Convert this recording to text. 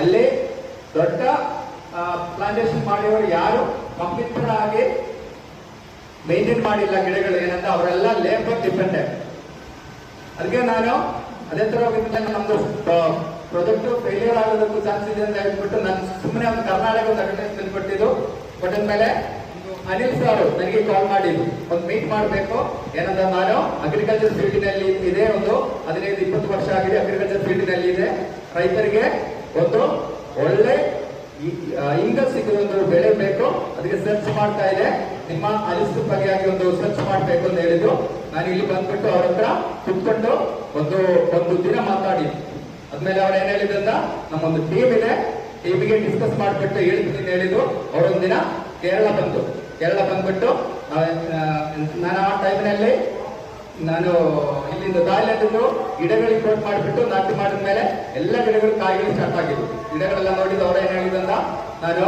ಅಲ್ಲಿ ದೊಡ್ಡ ಪ್ಲಾಂಟೇಶನ್ ಮಾಡಿದವರು ಯಾರು ಕಂಪ್ಲೀಟ್ ಆಗಿ ಮೇಂಟೈನ್ ಮಾಡಿಲ್ಲ ಗಿಡಗಳು, ಏನಂತ ಅವರೆಲ್ಲ ಲೇಬರ್ ಡಿಪೆಂಡೆಂಟ್. ಅದಕ್ಕೆ ನಾನು ಅದೇ ತರ ನಮ್ದು ಪ್ರಾಜೆಕ್ಟ್ ಫೇಲಿಯರ್ ಆಗೋದಕ್ಕೂ ಚಾನ್ಸ್ ಇದೆ ಅಂತ ಹೇಳ್ಬಿಟ್ಟು ನಾನು ಸುಮ್ಮನೆ ಒಂದು ಕರ್ನಾಟಕ ಒಂದು ಅಡ್ವರ್ಟೈಸ್ಮೆಂಟ್ ಕೊಟ್ಟಿದ್ದು. ಕೊಟ್ಟಿದ್ಮೇಲೆ ಅನಿಲ್ ಸರ್ ನನಗೆ ಕಾಲ್ ಮಾಡಿದ್ರು, ಒಂದು ಮೀಟ್ ಮಾಡಬೇಕು ಏನಂತ. ನಾನು ಅಗ್ರಿಕಲ್ಚರ್ ಫೀಲ್ಡಿನಲ್ಲಿ ಇದೆ, ಒಂದು 15-20 ವರ್ಷ ಆಗಿದೆ ಅಗ್ರಿಕಲ್ಚರ್ ಫೀಲ್ಡಿನಲ್ಲಿ ಇದೆ. ರೈತರಿಗೆ ಒಂದು ಒಳ್ಳೆ ಇಂಗಲ್ ಸಿಕ್ಕ ಒಂದು ಬೆಳೆ ಬೇಕು, ಅದಕ್ಕೆ ಸರ್ಚ್ ಮಾಡ್ತಾ ಇದೆ. ನಿಮ್ಮ ಅನಿಸಿಕೆ ಬಗ್ಗೆ ಆಗಿ ಒಂದು ಸರ್ಚ್ ಮಾಡಬೇಕು ಅಂತ ಹೇಳಿದ್ರು. ನಾನು ಇಲ್ಲಿ ಬಂದ್ಬಿಟ್ಟು ಅವ್ರ ಹತ್ರ ಕುತ್ಕೊಂಡು ಒಂದು ದಿನ ಮಾತಾಡಿ ಆದ್ಮೇಲೆ ಅವ್ರು ಏನ್ ಹೇಳಿದ್ರಂತ, ನಮ್ಮೊಂದು ಟೀಮ್ ಇದೆ, ಟೀಮಿಗೆ ಡಿಸ್ಕಸ್ ಮಾಡ್ಬಿಟ್ಟು ಹೇಳ್ತೀನಿ ಹೇಳಿದ್ರು. ಅವರೊಂದು ದಿನ ಕೇರಳ ಬಂದ್ಬಿಟ್ಟು ನಾನು ಆ ಟೈಮ್ನಲ್ಲಿ ನಾನು ಇಲ್ಲಿಂದ ದಾಯಿಲೆಂದು ಗಿಡಗಳು ಇಂಪೋರ್ಟ್ ಮಾಡಿಬಿಟ್ಟು ನಾಟಿ ಮಾಡಿದ್ಮೇಲೆ ಎಲ್ಲ ಗಿಡಗಳು ಕಾಯಿಗಳು ಸ್ಟಾರ್ಟ್ ಆಗಿದ್ವು. ಗಿಡಗಳೆಲ್ಲ ನೋಡಿದ್ದು ಅವ್ರು ಏನ್ ಹೇಳಿದ್ರಂತ, ನಾನು